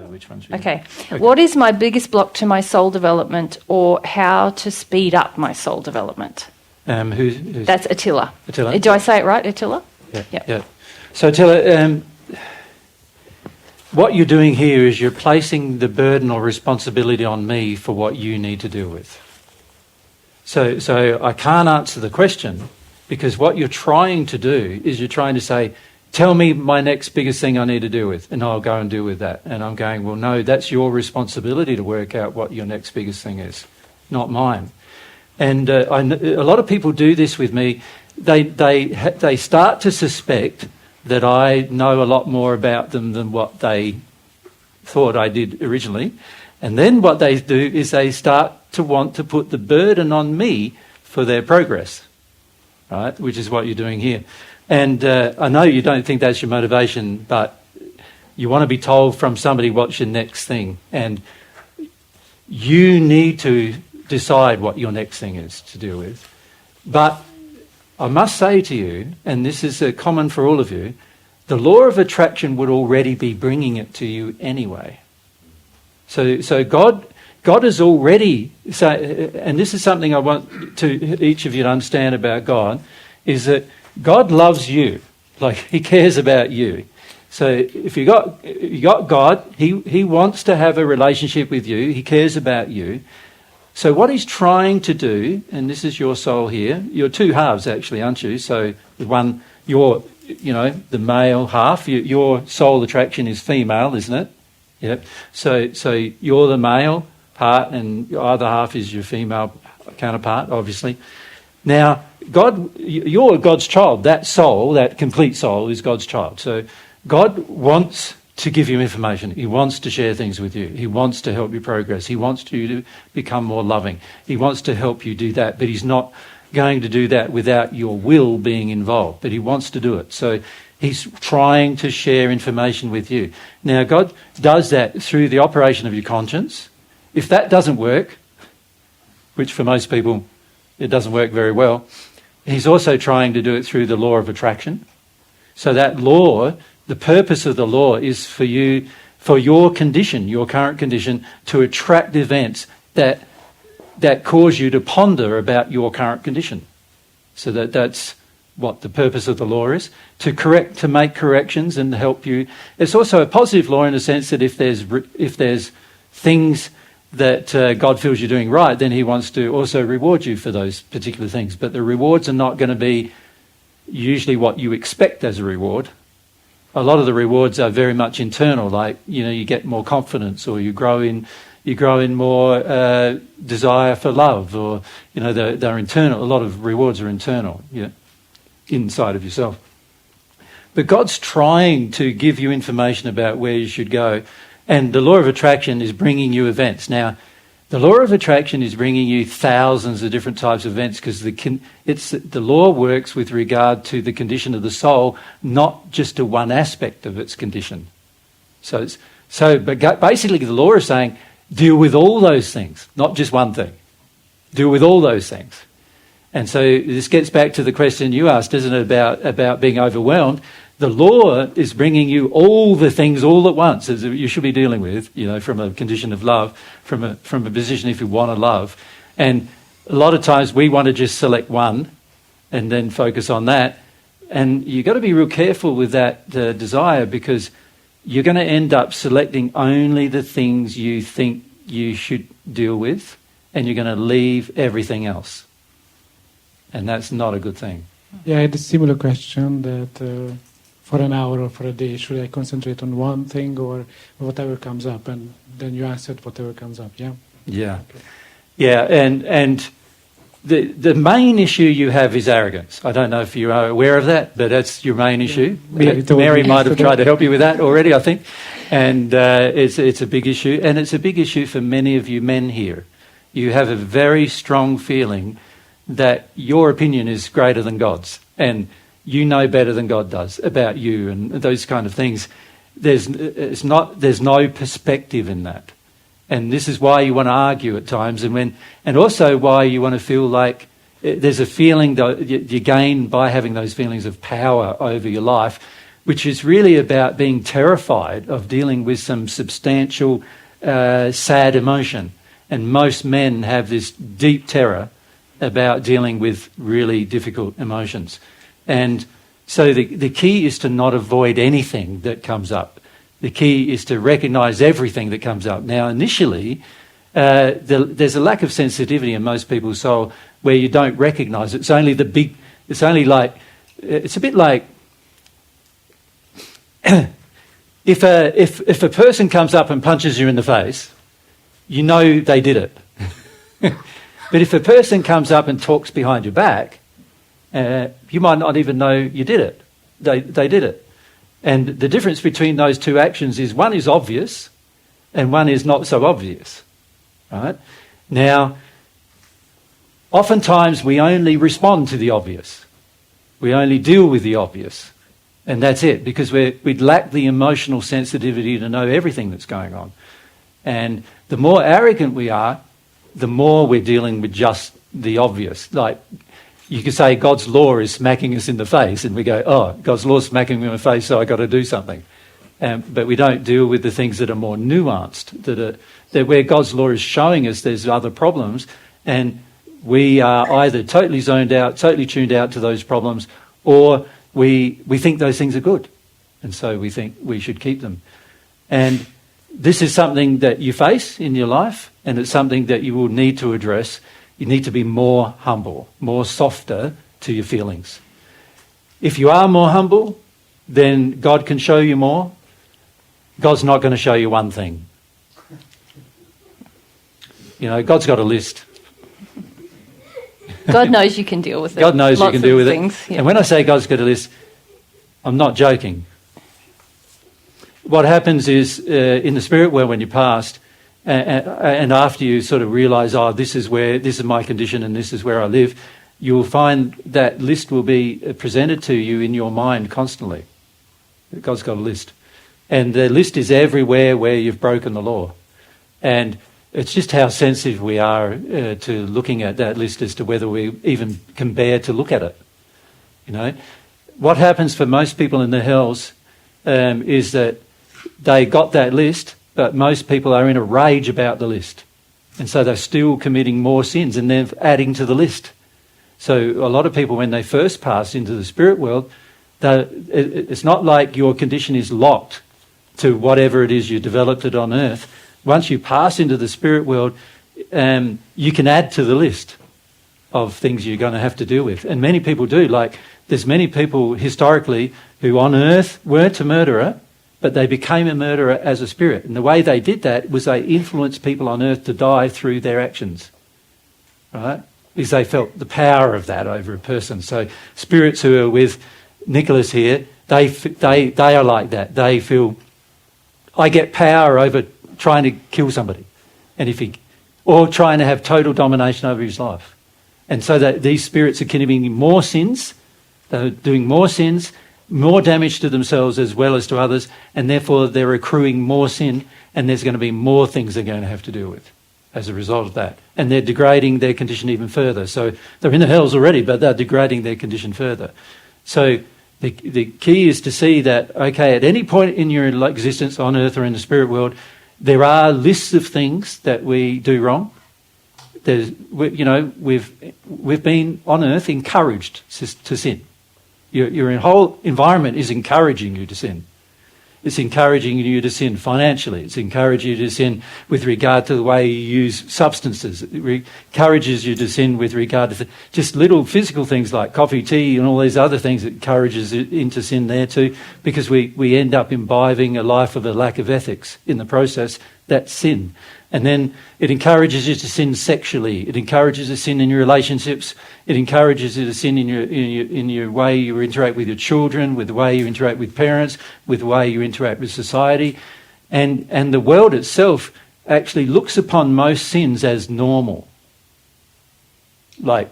Which one should Okay. What is my biggest block to my soul development, or how to speed up my soul development? Who's That's Attila. Attila? Do I say it right, Attila? Yeah. Yep. Yeah. So Attila, what you're doing here is you're placing the burden or responsibility on me for what you need to deal with. So I can't answer the question, because what you're trying to do is you're trying to say, tell me my next biggest thing I need to deal with, and I'll go and deal with that. And I'm going, well, no, that's your responsibility to work out what your next biggest thing is, not mine. And a lot of people do this with me. They start to suspect that I know a lot more about them than what they thought I did originally. And then what they do is they start to want to put the burden on me for their progress, right? Which is what you're doing here. And I know you don't think that's your motivation, but you want to be told from somebody what's your next thing. And you need to decide what your next thing is to deal with. But I must say to you, and this is common for all of you, the law of attraction would already be bringing it to you anyway. So God has already, and this is something I want to each of you to understand about God, is that God loves you, like he cares about you. So if you got God, he wants to have a relationship with you, he cares about you. So what he's trying to do, and this is your soul here, you're two halves actually, aren't you? So the one, the male half, your soul attraction is female, isn't it? Yep. So you're the male part, and your other half is your female counterpart, obviously. Now, you're God's child. That soul, that complete soul, is God's child. So God wants to give you information. He wants to share things with you. He wants to help you progress. He wants you to become more loving. He wants to help you do that, but he's not going to do that without your will being involved, but he wants to do it. So he's trying to share information with you. Now, God does that through the operation of your conscience. If that doesn't work, which for most people it doesn't work very well, he's also trying to do it through the law of attraction. So that law, the purpose of the law is for you, for your condition, your current condition, to attract events that cause you to ponder about your current condition. So that's what the purpose of the law is, to make corrections and help you. It's also a positive law in the sense that if there's things that God feels you're doing right, then he wants to also reward you for those particular things. But the rewards are not going to be usually what you expect as a reward. A lot of the rewards are very much internal, like, you get more confidence, or you grow in more desire for love, or, they're internal. A lot of rewards are internal, inside of yourself. But God's trying to give you information about where you should go. And the law of attraction is bringing you events. Now, the law of attraction is bringing you thousands of different types of events, because the law works with regard to the condition of the soul, not just to one aspect of its condition. But basically the law is saying, deal with all those things, not just one thing. Deal with all those things. And so this gets back to the question you asked, isn't it, about being overwhelmed? The law is bringing you all the things all at once, as you should be dealing with, from a condition of love, from a position if you want to love. And a lot of times we want to just select one and then focus on that. And you've got to be real careful with that desire, because you're going to end up selecting only the things you think you should deal with, and you're going to leave everything else. And that's not a good thing. Yeah, I had a similar question that for an hour or for a day, should I concentrate on one thing or whatever comes up? And then you answered whatever comes up, yeah? Yeah. Okay. Yeah, and the main issue you have is arrogance. I don't know if you are aware of that, but that's your main issue. Mary might have tried to help you with that already, I think. And it's a big issue. And it's a big issue for many of you men here. You have a very strong feeling that your opinion is greater than God's. And you know better than God does about you and those kind of things. There's no perspective in that. And this is why you want to argue at times, and also why you want to feel like there's a feeling that you gain by having those feelings of power over your life, which is really about being terrified of dealing with some substantial, sad emotion. And most men have this deep terror about dealing with really difficult emotions. And so the key is to not avoid anything that comes up. The key is to recognise everything that comes up. Now, initially, there's a lack of sensitivity in most people's soul where you don't recognise it. It's only the big... It's only like... It's a bit like... if a person comes up and punches you in the face, you know they did it. But if a person comes up and talks behind your back, you might not even know you did it. They did it. And the difference between those two actions is one is obvious and one is not so obvious. Right? Now, oftentimes we only respond to the obvious. We only deal with the obvious. And that's it, because we'd lack the emotional sensitivity to know everything that's going on. And the more arrogant we are, the more we're dealing with just the obvious. Like, you could say God's law is smacking us in the face, and we go, oh, God's law is smacking me in the face, so I've got to do something. But we don't deal with the things that are more nuanced, that where God's law is showing us there's other problems, and we are either totally zoned out, totally tuned out to those problems, or we think those things are good, and so we think we should keep them. And this is something that you face in your life, and it's something that you will need to address. You need to be more humble, more softer to your feelings. If you are more humble, then God can show you more. God's not going to show you one thing. You know, God's got a list. God knows you can deal with it. God knows you can deal with things, it. yeah. And when I say God's got a list, I'm not joking. What happens is, in the spirit world when you passed, and after you sort of realise, oh, this is my condition and this is where I live, you will find that list will be presented to you in your mind constantly. God's got a list. And the list is everywhere where you've broken the law. And it's just how sensitive we are to looking at that list as to whether we even can bear to look at it. You know, what happens for most people in the hells is that they got that list, but most people are in a rage about the list. And so they're still committing more sins and they're adding to the list. So a lot of people, when they first pass into the spirit world, it's not like your condition is locked to whatever it is you developed it on earth. Once you pass into the spirit world, you can add to the list of things you're going to have to deal with. And many people do. Like, there's many people historically who on earth weren't a murderer, but they became a murderer as a spirit. And the way they did that was they influenced people on earth to die through their actions. Right? Because they felt the power of that over a person. So spirits who are with Nicholas here, they are like that. They feel, I get power over trying to kill somebody, or trying to have total domination over his life. And so that these spirits are committing more sins, they're doing more sins, more damage to themselves as well as to others, and therefore they're accruing more sin, and there's going to be more things they're going to have to deal with as a result of that. And they're degrading their condition even further. So they're in the hells already, but they're degrading their condition further. So the key is to see that, okay, at any point in your existence on earth or in the spirit world, there are lists of things that we do wrong. We've been on earth encouraged to sin. Your whole environment is encouraging you to sin. It's encouraging you to sin financially. It's encouraging you to sin with regard to the way you use substances. It encourages you to sin with regard to just little physical things like coffee, tea, and all these other things. It encourages it into sin there too, because we end up imbibing a life of a lack of ethics in the process. That's sin. And then it encourages you to sin sexually. It encourages you to sin in your relationships. It encourages you to sin in your way you interact with your children, with the way you interact with parents, with the way you interact with society. And the world itself actually looks upon most sins as normal. Like,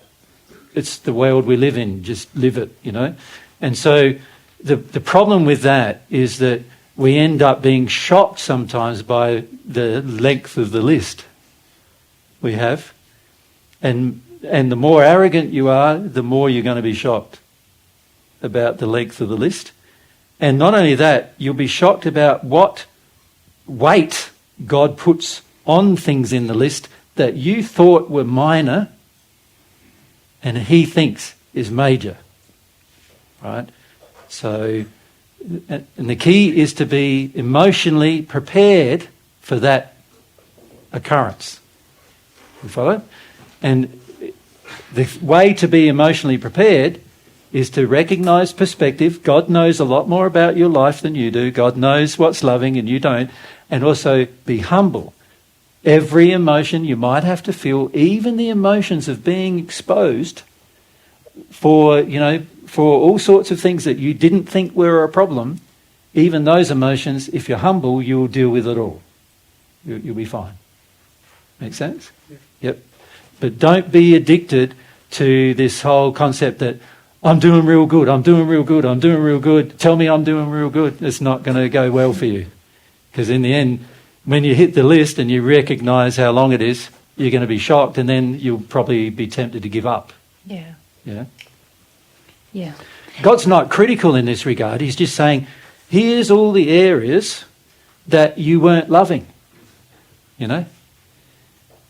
it's the world we live in, just live it, you know. And so the problem with that is that we end up being shocked sometimes by the length of the list we have. And the more arrogant you are, the more you're going to be shocked about the length of the list. And not only that, you'll be shocked about what weight God puts on things in the list that you thought were minor and he thinks is major. Right? So, and the key is to be emotionally prepared for that occurrence. You follow? And the way to be emotionally prepared is to recognise perspective. God knows a lot more about your life than you do. God knows what's loving and you don't. And also be humble. Every emotion you might have to feel, even the emotions of being exposed for, for all sorts of things that you didn't think were a problem, even those emotions, if you're humble, you'll deal with it all. You'll be fine. Make sense? Yeah. Yep. But don't be addicted to this whole concept that I'm doing real good, I'm doing real good, I'm doing real good. Tell me I'm doing real good. It's not going to go well for you. Because in the end, when you hit the list and you recognise how long it is, you're going to be shocked and then you'll probably be tempted to give up. Yeah. Yeah. Yeah. God's not critical in this regard. He's just saying, here's all the areas that you weren't loving.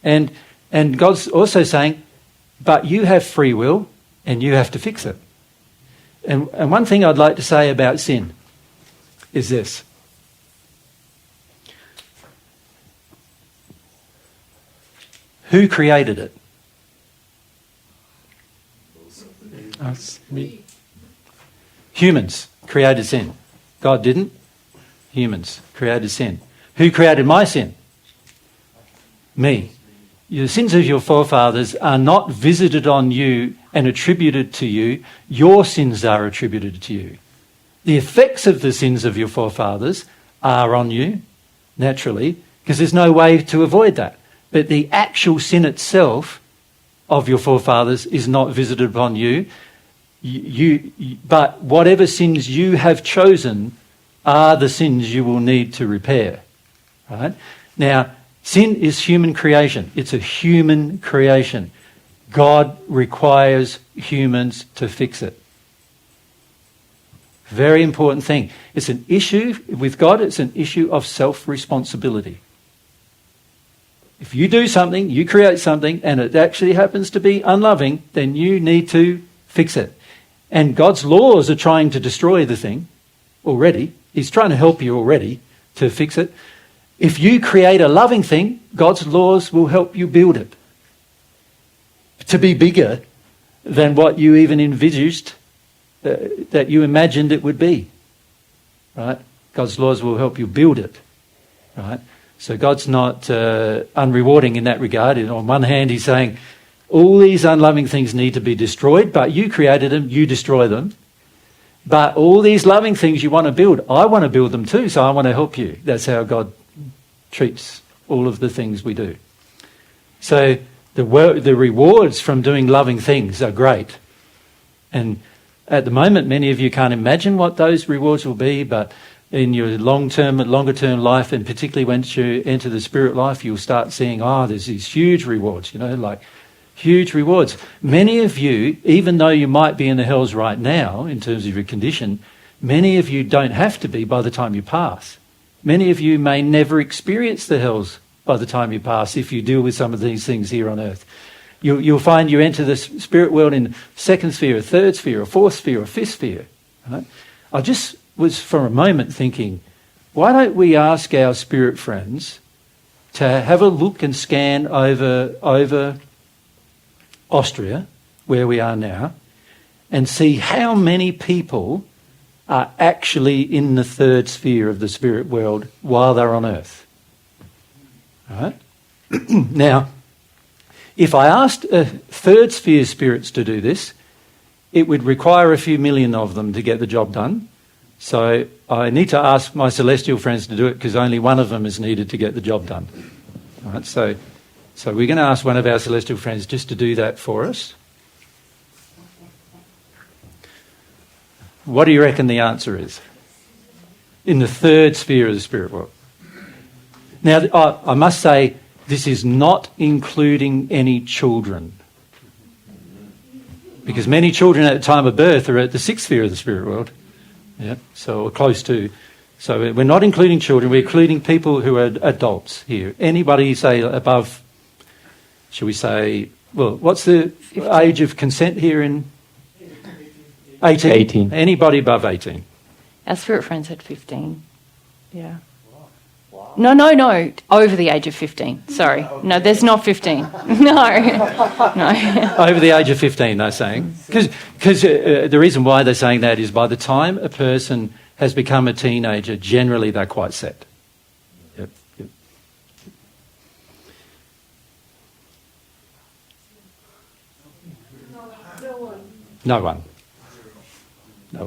And God's also saying, but you have free will and you have to fix it. And one thing I'd like to say about sin is this. Who created it? Us, me. Humans created sin. God didn't. Humans created sin. Who created my sin? Me. The sins of your forefathers are not visited on you and attributed to you. Your sins are attributed to you. The effects of the sins of your forefathers are on you, naturally, because there's no way to avoid that. But the actual sin itself of your forefathers is not visited upon you. But whatever sins you have chosen are the sins you will need to repair. Right? Now, sin is human creation. It's a human creation. God requires humans to fix it. Very important thing. It's an issue, with God, it's an issue of self-responsibility. If you do something, you create something, and it actually happens to be unloving, then you need to fix it. And God's laws are trying to destroy the thing already. He's trying to help you already to fix it. If you create a loving thing, God's laws will help you build it to be bigger than what you even envisaged, that you imagined it would be. Right? God's laws will help you build it. Right? So God's not unrewarding in that regard. And on one hand, he's saying, all these unloving things need to be destroyed, but you created them, you destroy them. But all these loving things you want to build, I want to build them too, so I want to help you. That's how God treats all of the things we do. So the rewards from doing loving things are great. And at the moment, many of you can't imagine what those rewards will be, but in your longer term life, and particularly once you enter the spirit life, you'll start seeing, there's these huge rewards, like huge rewards. Many of you, even though you might be in the hells right now, in terms of your condition, many of you don't have to be by the time you pass. Many of you may never experience the hells by the time you pass if you deal with some of these things here on earth. You'll find you enter the spirit world in second sphere, third sphere, or fourth sphere, or fifth sphere. Right? I just was for a moment thinking, why don't we ask our spirit friends to have a look and scan over Austria, where we are now, and see how many people are actually in the third sphere of the spirit world while they're on earth. All right? Now, if I asked third sphere spirits to do this, it would require a few million of them to get the job done. So I need to ask my celestial friends to do it because only one of them is needed to get the job done. All right? So we're going to ask one of our celestial friends just to do that for us. What do you reckon the answer is? In the third sphere of the spirit world. Now, I must say, this is not including any children. Because many children at the time of birth are at the sixth sphere of the spirit world. Yeah, so or close to. So we're not including children, we're including people who are adults here. Anybody, say, above, shall we say, well, what's the age of consent here in 18? 18. Anybody above 18? Our spirit friend said 15. Yeah. No, over the age of 15. Sorry. No, there's not 15. No. Over the age of 15, they're saying. Because the reason why they're saying that is by the time a person has become a teenager, generally they're quite set. Yep. No one. And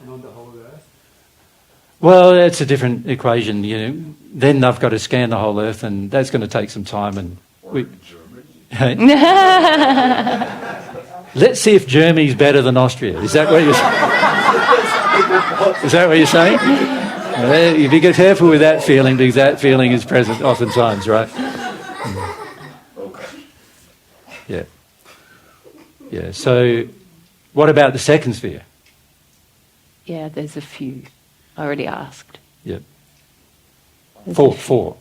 on the whole earth? Well, it's a different equation, Then they've got to scan the whole earth, and that's going to take some time. And let's see if Germany's better than Austria. Is that what you're saying? Is that what you're saying? You be careful with that feeling, because that feeling is present oftentimes, right? Yeah. So, what about the second sphere? Yeah, there's a few. I already asked. Yep. There's Four.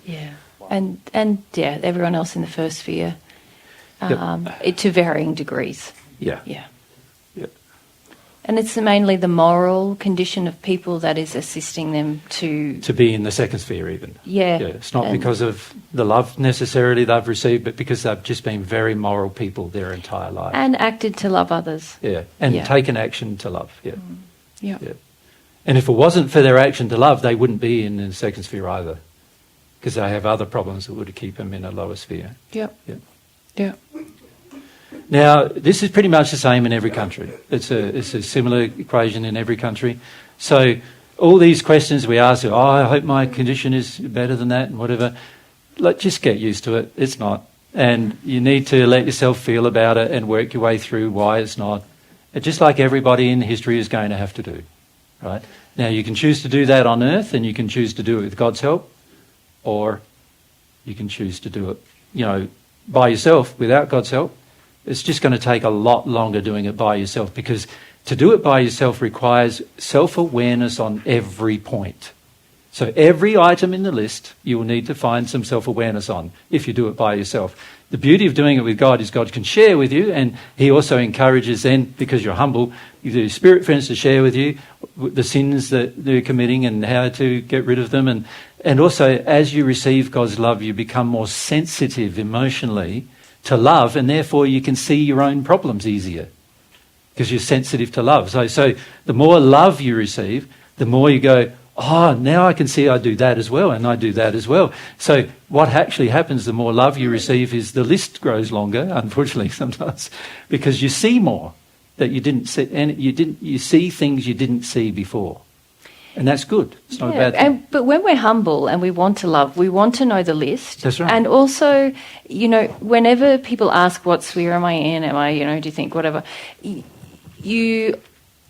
Yeah. And everyone else in the first sphere, Yep. to varying degrees. Yeah. Yeah. Yep. And it's mainly the moral condition of people that is assisting them to be in the second sphere even. Yeah. It's not because of the love necessarily they've received, but because they've just been very moral people their entire life. and acted to love others. Yeah. And Yeah. taken action to love. Yeah. Yeah. Yeah. And if it wasn't for their action to love, they wouldn't be in the second sphere either, because they have other problems that would keep them in a lower sphere. Yep. Yeah. Yeah. Now, this is pretty much the same in every country. It's a similar equation in every country. So all these questions we ask, I hope my condition is better than that and whatever, just get used to it. It's not. And you need to let yourself feel about it and work your way through why it's not. Just like everybody in history is going to have to do. Right? Now, you can choose to do that on earth, and you can choose to do it with God's help, or you can choose to do it, by yourself without God's help. It's just going to take a lot longer doing it by yourself, because to do it by yourself requires self-awareness on every point. So every item in the list you will need to find some self-awareness on if you do it by yourself. The beauty of doing it with God is God can share with you, and he also encourages then, because you're humble, the spirit friends to share with you the sins that they're committing and how to get rid of them. And also, as you receive God's love, you become more sensitive emotionally to love, and therefore you can see your own problems easier because you're sensitive to love. So the more love you receive, the more you go, now I can see I do that as well, and I do that as well. So what actually happens, the more love you receive, is the list grows longer, unfortunately sometimes, because you see more that you didn't see, and you see things you didn't see before. And that's good. It's not a bad thing. But when we're humble and we want to love, we want to know the list. That's right. And also, whenever people ask, what sphere am I in? Am I, do you think, whatever, I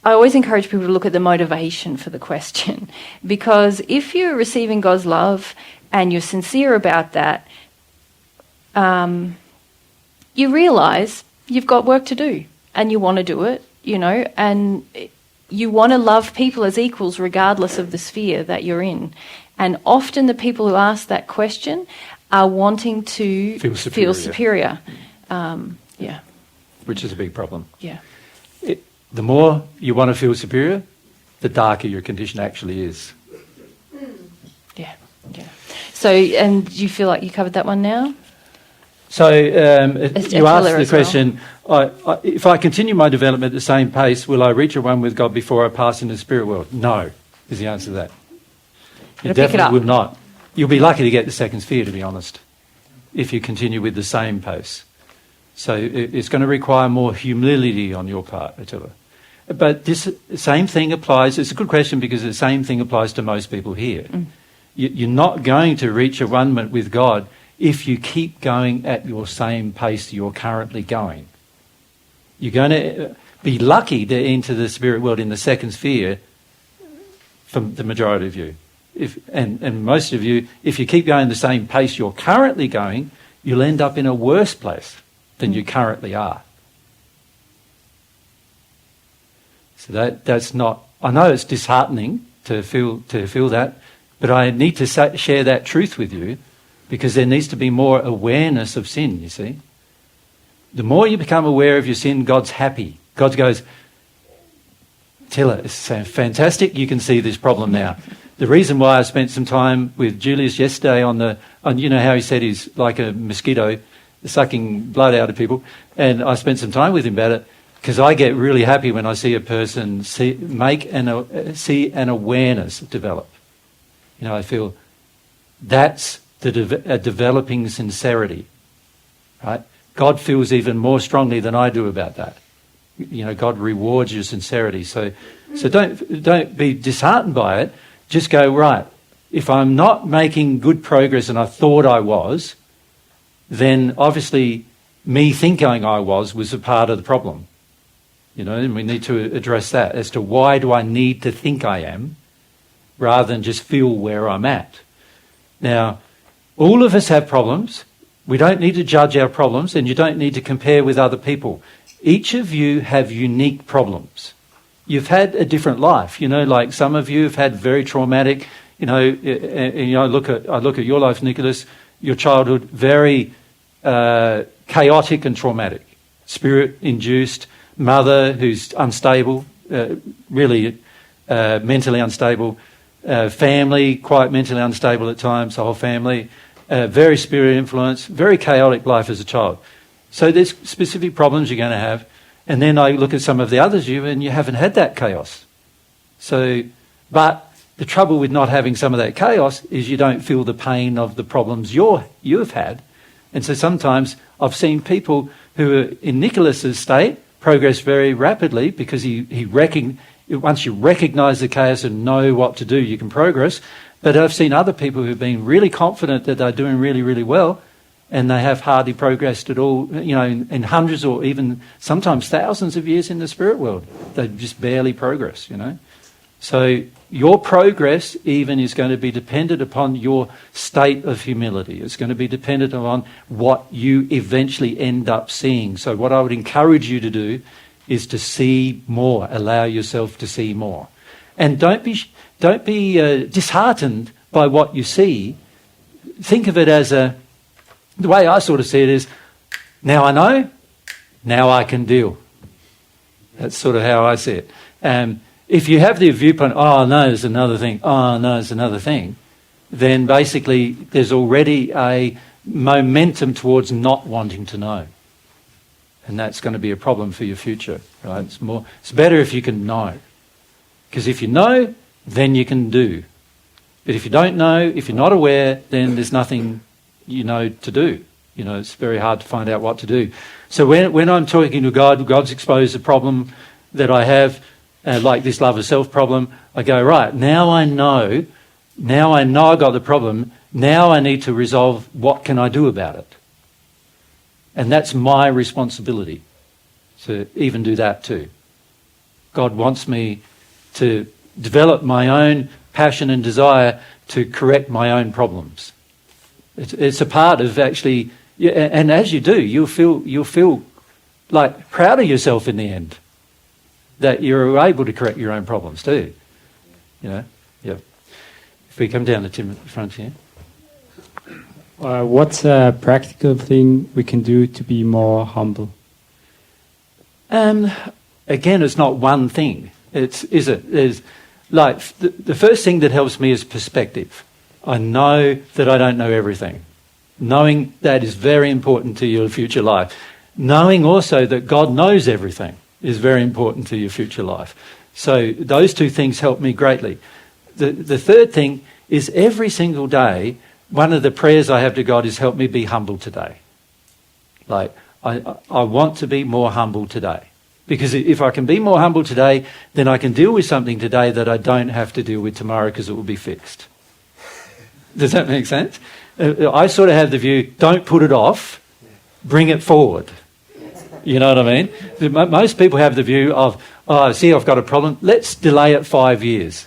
always encourage people to look at the motivation for the question. Because if you're receiving God's love and you're sincere about that, you realise you've got work to do and you want to do it, and you want to love people as equals regardless of the sphere that you're in. And often the people who ask that question are wanting to feel superior. Yeah. Which is a big problem. Yeah. The more you want to feel superior, the darker your condition actually is. Yeah. So, and do you feel like you covered that one now? So you asked the question, if I continue my development at the same pace, will I reach a one with God before I pass into the spirit world? No, is the answer to that. You definitely will not. You'll be lucky to get the second sphere, to be honest, if you continue with the same pace. So it's going to require more humility on your part, Attila. But this same thing applies. It's a good question because the same thing applies to most people here. You're not going to reach a one with God if you keep going at your same pace you're currently going. You're going to be lucky to enter the spirit world in the second sphere for the majority of you. And most of you, if you keep going the same pace you're currently going, you'll end up in a worse place than you currently are. So that's not. I know it's disheartening to feel that, but I need to share that truth with you, because there needs to be more awareness of sin. You see, the more you become aware of your sin, God's happy. God goes, Tilla, it's fantastic. You can see this problem now. The reason why I spent some time with Julius yesterday on you know how he said he's like a mosquito, sucking blood out of people, and I spent some time with him about it, because I get really happy when I see a person see an awareness develop. You know, I feel that's a developing sincerity, right? God feels even more strongly than I do about that. You know, God rewards your sincerity. So don't be disheartened by it. Just go, right, if I'm not making good progress and I thought I was, then obviously me thinking I was a part of the problem. You know, and we need to address that as to why do I need to think I am, rather than just feel where I'm at. Now, all of us have problems. We don't need to judge our problems, and you don't need to compare with other people. Each of you have unique problems. You've had a different life. You know, like some of you have had very traumatic, I look at your life, Nicholas, your childhood, very chaotic and traumatic. Spirit-induced, mother who's unstable, really mentally unstable, family quite mentally unstable at times, the whole family, very spirit influence, very chaotic life as a child. So there's specific problems you're going to have. And then I look at some of the others and you haven't had that chaos. But the trouble with not having some of that chaos is you don't feel the pain of the problems you've had. And so sometimes I've seen people who are in Nicholas's state progress very rapidly, because once you recognise the chaos and know what to do, you can progress. But I've seen other people who've been really confident that they're doing really, really well, and they have hardly progressed at all, you know, in hundreds or even sometimes thousands of years in the spirit world. They just barely progress, you know. So your progress even is going to be dependent upon your state of humility. It's going to be dependent on what you eventually end up seeing. So what I would encourage you to do is to see more, allow yourself to see more. And don't be disheartened by what you see. Think of it as the way I sort of see it is, now I know, now I can deal. That's sort of how I see it. If you have the viewpoint, oh no, there's another thing, oh no, there's another thing, then basically there's already a momentum towards not wanting to know. And that's going to be a problem for your future, right? It's better if you can know. Because if you know, then you can do. But if you don't know, if you're not aware, then there's nothing to do. You know, it's very hard to find out what to do. So when I'm talking to God, God's exposed a problem that I have, like this love of self problem, I go, right, now I know I got the problem, now I need to resolve what can I do about it. And that's my responsibility to even do that too. God wants me to develop my own passion and desire to correct my own problems. It's a part of actually, and as you do, you'll feel like proud of yourself in the end, that you're able to correct your own problems too. You know, yeah. If we come down to Tim at the front here. What's a practical thing we can do to be more humble? Again, it's not one thing. There's like the first thing that helps me is perspective. I know that I don't know everything. Knowing that is very important to your future life. Knowing also that God knows everything is very important to your future life. So those two things help me greatly. The third thing is every single day, one of the prayers I have to God is help me be humble today. Like, I want to be more humble today. Because if I can be more humble today, then I can deal with something today that I don't have to deal with tomorrow because it will be fixed. Does that make sense? I sort of have the view, don't put it off, bring it forward. You know what I mean? Most people have the view of, oh, see, I've got a problem, let's delay it 5 years.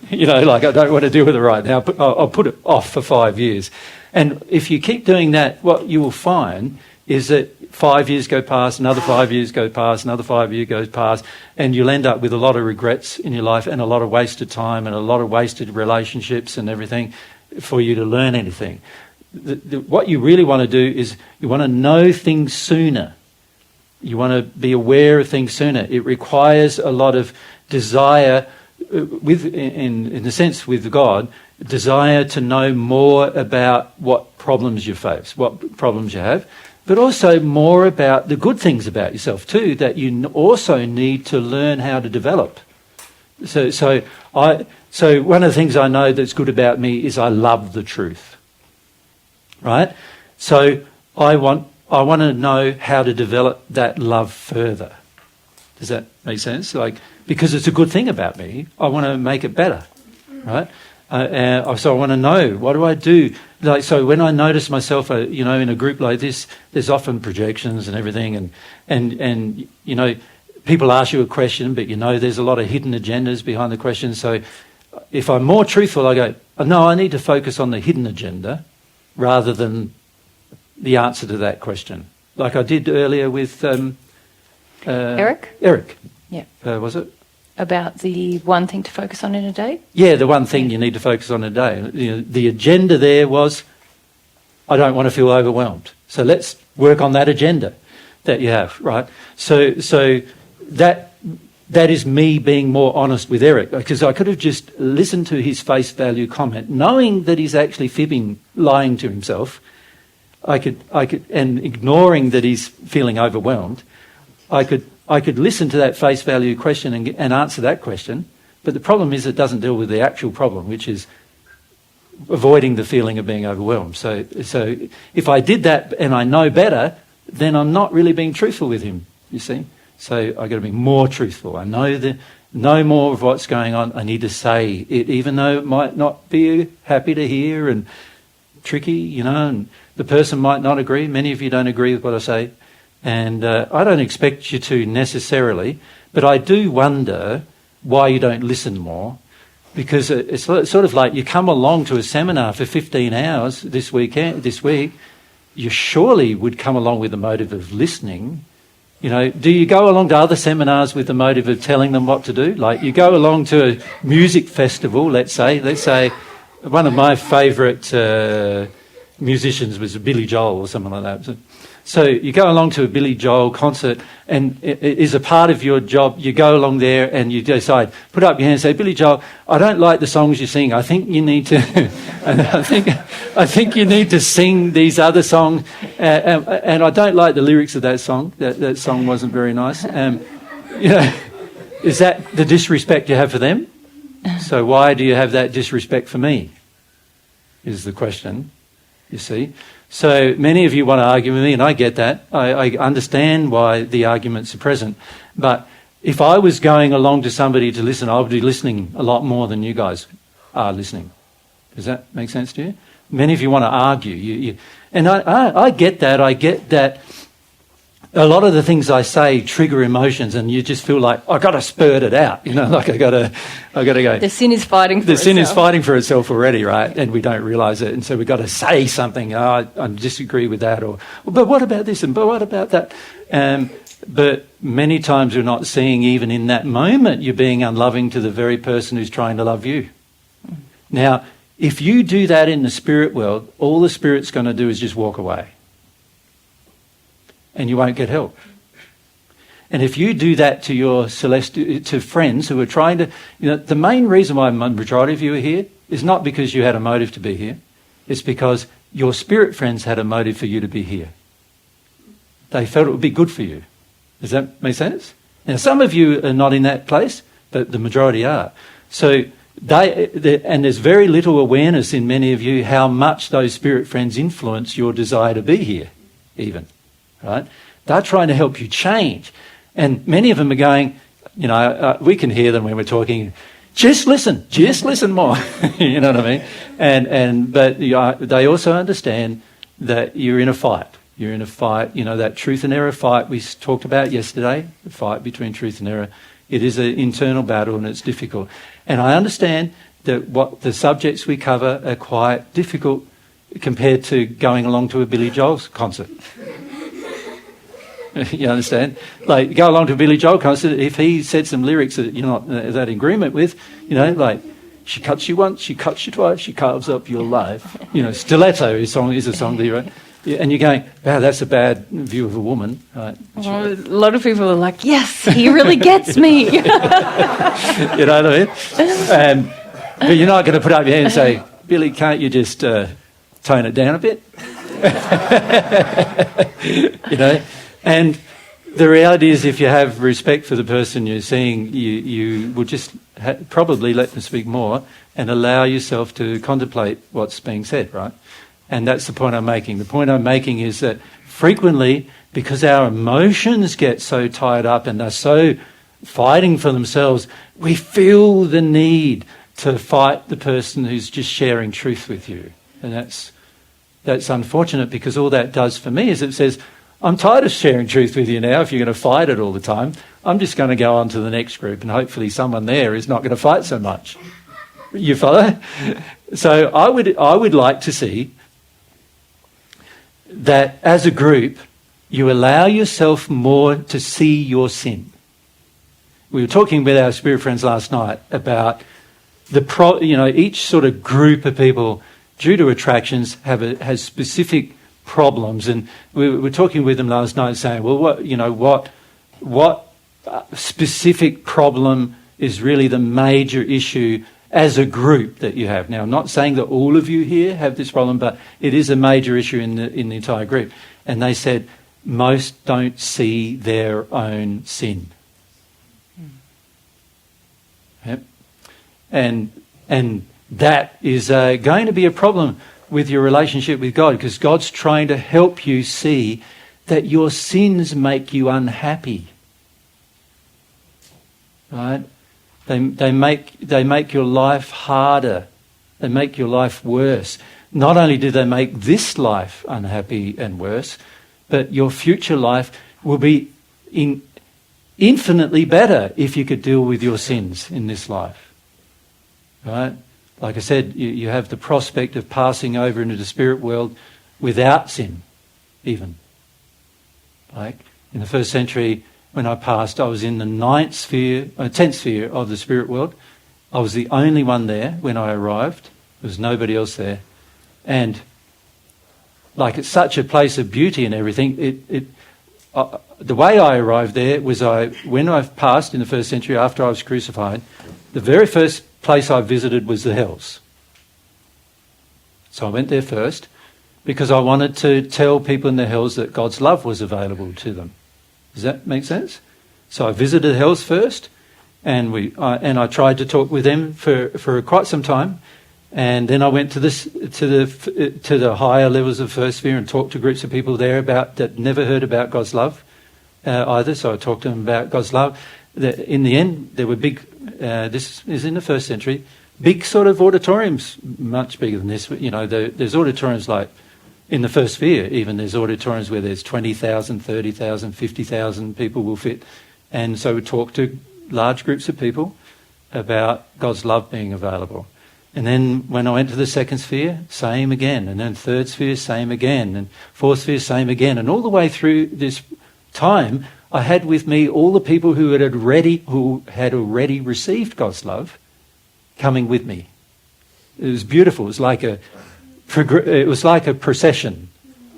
You know, like I don't want to deal with it right now, but I'll put it off for 5 years. And if you keep doing that, what you will find is that 5 years go past, another 5 years go past, another 5 years goes past, and you'll end up with a lot of regrets in your life and a lot of wasted time and a lot of wasted relationships and everything for you to learn anything. What you really want to do is you want to know things sooner. You want to be aware of things sooner. It requires a lot of desire, in the sense with God, desire to know more about what problems you face, what problems you have, but also more about the good things about yourself too, that you also need to learn how to develop. So one of the things I know that's good about me is I love the truth, right? So I want to know how to develop that love further. Does that make sense? Because it's a good thing about me, I want to make it better, right? So I want to know, what do I do? So when I notice myself, in a group like this, there's often projections and everything, and people ask you a question, but there's a lot of hidden agendas behind the question. So if I'm more truthful, I go, no, I need to focus on the hidden agenda rather than the answer to that question. Like I did earlier with Eric? Eric. Yeah. Was it? About the one thing to focus on in a day? Yeah, the one thing you need to focus on a day. The agenda there was, I don't want to feel overwhelmed. So let's work on that agenda that you have, right? So that is me being more honest with Eric, because I could have just listened to his face value comment, knowing that he's actually fibbing, lying to himself. I could, and ignoring that he's feeling overwhelmed. I could listen to that face value question and answer that question, but the problem is it doesn't deal with the actual problem, which is avoiding the feeling of being overwhelmed. So if I did that and I know better, then I'm not really being truthful with him, you see. So I've got to be more truthful. I know more of what's going on. I need to say it, even though it might not be happy to hear and tricky, and the person might not agree. Many of you don't agree with what I say. And I don't expect you to necessarily, but I do wonder why you don't listen more, because it's sort of like you come along to a seminar for 15 hours this week, you surely would come along with the motive of listening. Do you go along to other seminars with the motive of telling them what to do? Like you go along to a music festival, let's say one of my favourite musicians was Billy Joel or something like that. So you go along to a Billy Joel concert, and it is a part of your job. You go along there and you decide, put up your hand and say, Billy Joel, I don't like the songs you sing. I think you need to, and I think you need to sing these other songs. And I don't like the lyrics of that song. That song wasn't very nice. Is that the disrespect you have for them? So why do you have that disrespect for me? Is the question, you see. So many of you want to argue with me, and I get that. I understand why the arguments are present. But if I was going along to somebody to listen, I would be listening a lot more than you guys are listening. Does that make sense to you? Many of you want to argue. And I get that. I get that a lot of the things I say trigger emotions, and you just feel like, I've got to spurt it out. Like I got to go. The sin is fighting for itself. The sin is fighting for itself already, right? And we don't realise it. And so we've got to say something. I disagree with that. But what about this? And but what about that? But many times we're not seeing, even in that moment, you're being unloving to the very person who's trying to love you. Now, if you do that in the spirit world, all the spirit's going to do is just walk away. And you won't get help. And if you do that to your to friends who are trying to, the main reason why the majority of you are here is not because you had a motive to be here. It's because your spirit friends had a motive for you to be here. They felt it would be good for you. Does that make sense? Now, some of you are not in that place, but the majority are. So and there's very little awareness in many of you how much those spirit friends influence your desire to be here, even. Right? They're trying to help you change. And many of them are going, we can hear them when we're talking, just listen more. You know what I mean? But they also understand that you're in a fight. You're in a fight, that truth and error fight we talked about yesterday, the fight between truth and error. It is an internal battle and it's difficult. And I understand that what the subjects we cover are quite difficult compared to going along to a Billy Joel concert. You understand? Like, go along to a Billy Joel concert, if he said some lyrics that you're not that in agreement with, like, she cuts you once, she cuts you twice, she carves up your life. Stiletto is a song that you wrote. And you're going, wow, that's a bad view of a woman. Right? Well, a lot of people are like, yes, he really gets me. You know what I mean? But you're not going to put up your hand and say, Billy, can't you just tone it down a bit? And the reality is, if you have respect for the person you're seeing, you will just probably let them speak more and allow yourself to contemplate what's being said, right? And that's the point I'm making. The point I'm making is that frequently, because our emotions get so tied up and are so fighting for themselves, we feel the need to fight the person who's just sharing truth with you. And that's unfortunate, because all that does for me is it says, I'm tired of sharing truth with you now if you're going to fight it all the time. I'm just going to go on to the next group, and hopefully someone there is not going to fight so much. You follow? So I would like to see that as a group you allow yourself more to see your sin. We were talking with our spirit friends last night about each sort of group of people, due to attractions, has specific problems, and we were talking with them last night, saying, well, what specific problem is really the major issue as a group that you have? Now, I'm not saying that all of you here have this problem, but it is a major issue in the entire group. And they said most don't see their own sin. Yep. And that is going to be a problem with your relationship with God, because God's trying to help you see that your sins make you unhappy. Right? They make your life harder. They make your life worse. Not only do they make this life unhappy and worse, but your future life will be infinitely better if you could deal with your sins in this life. Right? Like I said, you have the prospect of passing over into the spirit world without sin, even. Like in the first century, when I passed, I was in the 10th sphere of the spirit world. I was the only one there when I arrived. There was nobody else there. And like, it's such a place of beauty and everything. The way I arrived there was when I passed in the first century after I was crucified, the very first place I visited was the hells. So I went there first because I wanted to tell people in the hells that God's love was available to them. Does that make sense? So I visited the hells first, and I tried to talk with them for quite some time, and then I went to the higher levels of first sphere and talked to groups of people there that never heard about God's love either. So I talked to them about God's love. In the end, there were big. This is in the first century. Big sort of auditoriums, much bigger than this. There's auditoriums like in the first sphere. Even there's auditoriums where there's 20,000, 30,000, 50,000 people will fit. And so we talk to large groups of people about God's love being available. And then when I went to the second sphere, same again. And then third sphere, same again. And fourth sphere, same again. And all the way through this time, I had with me all the people who had already received God's love coming with me. It was beautiful. It was like a procession.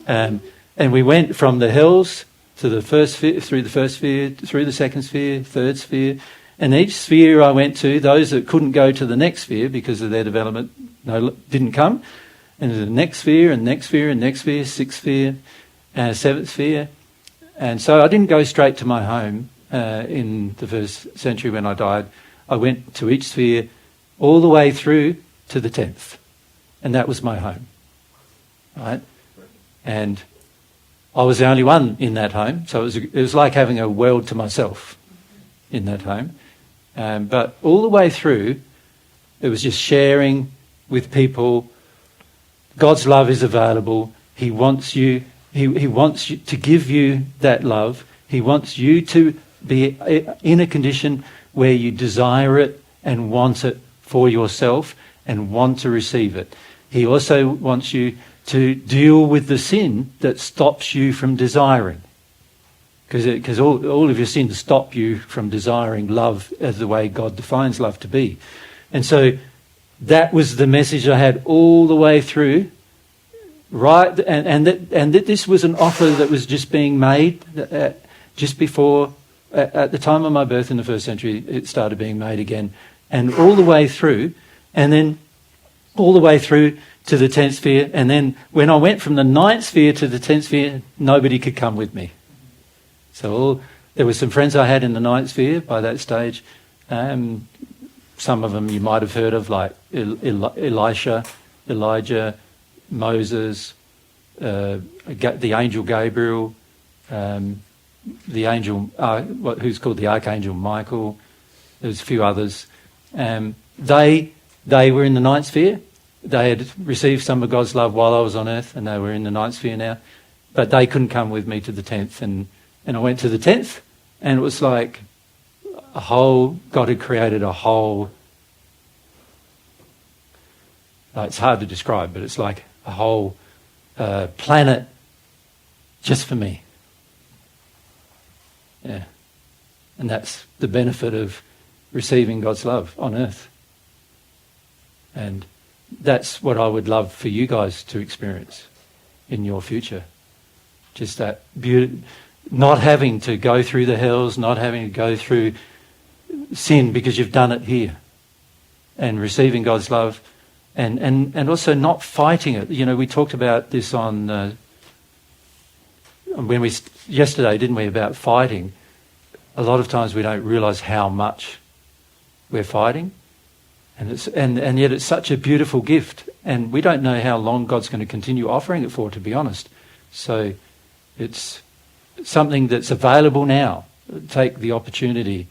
And we went from the hells to the first sphere, through the first sphere, through the second sphere, third sphere. And each sphere I went to, those that couldn't go to the next sphere because of their development didn't come. And the next sphere, and next sphere, and next sphere, sixth sphere, seventh sphere. And so I didn't go straight to my home in the first century when I died. I went to each sphere all the way through to the 10th. And that was my home. Right? And I was the only one in that home. So it was like having a world to myself in that home. But all the way through, it was just sharing with people. God's love is available. He wants you. He wants you to give you that love. He wants you to be in a condition where you desire it and want it for yourself and want to receive it. He also wants you to deal with the sin that stops you from desiring. because all of your sins stop you from desiring love as the way God defines love to be. And so that was the message I had all the way through, right? And that this was an offer that was just being made just before, at the time of my birth in the first century, it started being made again. And all the way through, and then all the way through to the 10th sphere. And then when I went from the 9th sphere to the 10th sphere, nobody could come with me. So there were some friends I had in the 9th sphere by that stage. Some of them you might have heard of, like Elijah, Moses, the angel Gabriel, the angel, who's called the Archangel Michael. There's a few others. They were in the 9th sphere. They had received some of God's love while I was on earth, and they were in the 9th sphere now. But they couldn't come with me to the 10th. And I went to the 10th, and it was like God had created a whole, it's hard to describe, but it's like a whole planet just for me. Yeah. And that's the benefit of receiving God's love on earth. And that's what I would love for you guys to experience in your future. Just that beauty, not having to go through the hells, not having to go through sin because you've done it here. And receiving God's love and also not fighting it. You know, we talked about this on yesterday, didn't we, about fighting. A lot of times we don't realise how much we're fighting. And yet it's such a beautiful gift, and we don't know how long God's going to continue offering it for, to be honest. So it's something that's available now. Take the opportunity.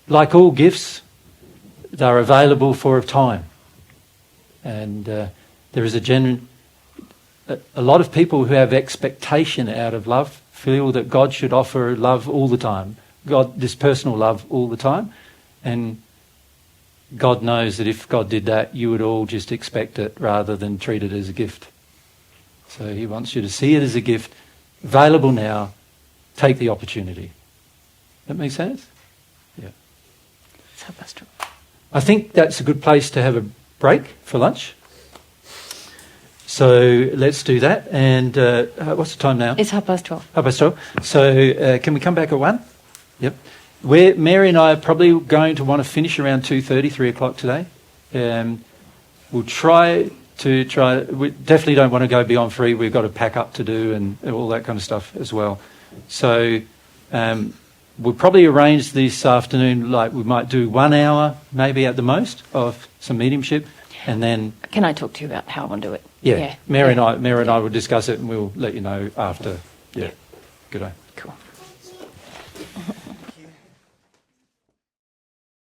Like all gifts, they're available for a time. And there is a lot of people who have expectation out of love feel that God should offer love all the time, this personal love all the time, and God knows that if God did that, you would all just expect it rather than treat it as a gift. So he wants you to see it as a gift, available now, take the opportunity. That make sense? Yeah. I think that's a good place to have a break for lunch. So let's do that. And what's the time now? It's 12:30. 12:30. So can we come back at 1? Yep. Mary and I are probably going to want to finish around 2:30, 3 o'clock today. We'll try. We definitely don't want to go beyond 3. We've got to pack up to do and all that kind of stuff as well. So we'll probably arrange this afternoon, like we might do 1 hour, maybe at the most, of some mediumship, and then. Can I talk to you about how I want to do it? Yeah. Mary and I will discuss it, and we'll let you know after. Yeah. Good day. Cool.